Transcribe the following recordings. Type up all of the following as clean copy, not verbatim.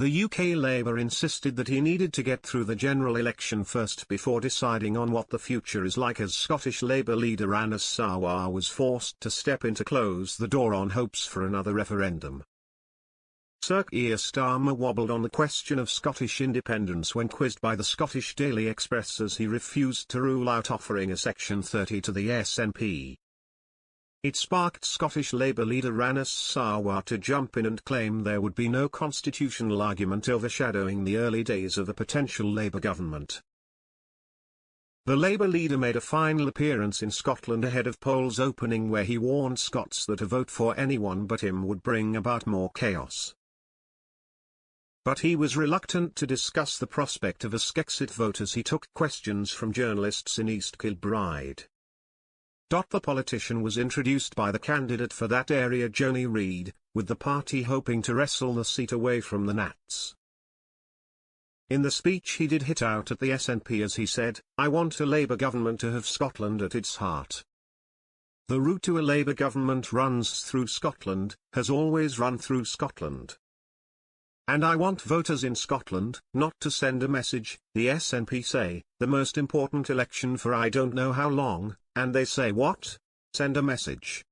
The UK Labour insisted that he needed to get through the general election first before deciding on what the future is like, as Scottish Labour leader Anas Sarwar was forced to step in to close the door on hopes for another referendum. Sir Keir Starmer wobbled on the question of Scottish independence when quizzed by the Scottish Daily Express, as he refused to rule out offering a Section 30 to the SNP. It sparked Scottish Labour leader Anas Sarwar to jump in and claim there would be no constitutional argument overshadowing the early days of a potential Labour government. The Labour leader made a final appearance in Scotland ahead of polls opening, where he warned Scots that a vote for anyone but him would bring about more chaos. But he was reluctant to discuss the prospect of a Skexit vote as he took questions from journalists in East Kilbride. The politician was introduced by the candidate for that area, wouId, with the party hoping to wrestle the seat away from the Nats. In the speech he did hit out at the SNP as he said, "I want a Labour government to have Scotland at its heart. The route to a Labour government runs through Scotland, has always run through Scotland. And I want voters in Scotland, not to send a message." The SNP say, the most important election for I don't know how long, and they say what? Send a message.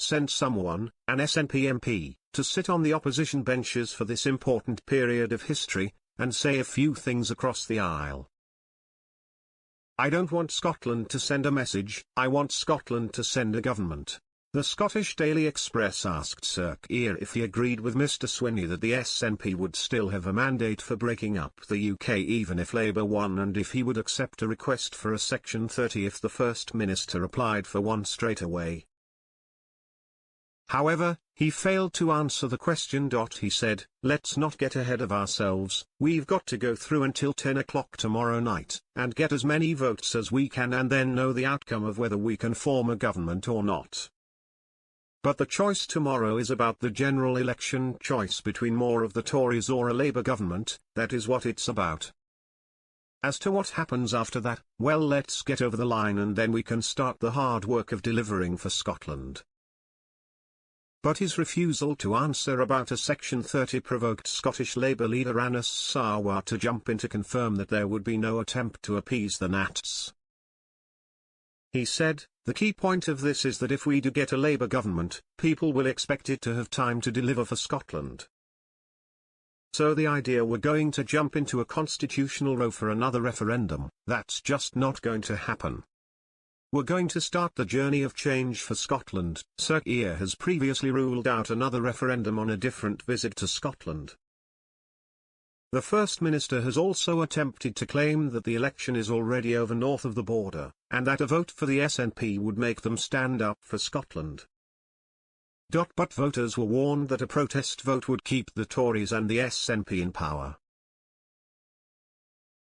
Send someone, an SNP MP, to sit on the opposition benches for this important period of history, and say a few things across the aisle. I don't want Scotland to send a message, I want Scotland to send a government. The Scottish Daily Express asked Sir Keir if he agreed with Mr Swinney that the SNP would still have a mandate for breaking up the UK even if Labour won, and if he would accept a request for a Section 30 if the First Minister applied for one straight away. However, he failed to answer the question. He said, "Let's not get ahead of ourselves, we've got to go through until 10 o'clock tomorrow night, and get as many votes as we can and then know the outcome of whether we can form a government or not. But the choice tomorrow is about the general election choice between more of the Tories or a Labour government, that is what it's about. As to what happens after that, well, let's get over the line and then we can start the hard work of delivering for Scotland." But his refusal to answer about a Section 30 provoked Scottish Labour leader Anas Sarwar to jump in to confirm that there would be no attempt to appease the Nats. He said, "The key point of this is that if we do get a Labour government, people will expect it to have time to deliver for Scotland. So the idea we're going to jump into a constitutional row for another referendum, that's just not going to happen. We're going to start the journey of change for Scotland." Sir Keir has previously ruled out another referendum on a different visit to Scotland. The First Minister has also attempted to claim that the election is already over north of the border, and that a vote for the SNP would make them stand up for Scotland. But voters were warned that a protest vote would keep the Tories and the SNP in power.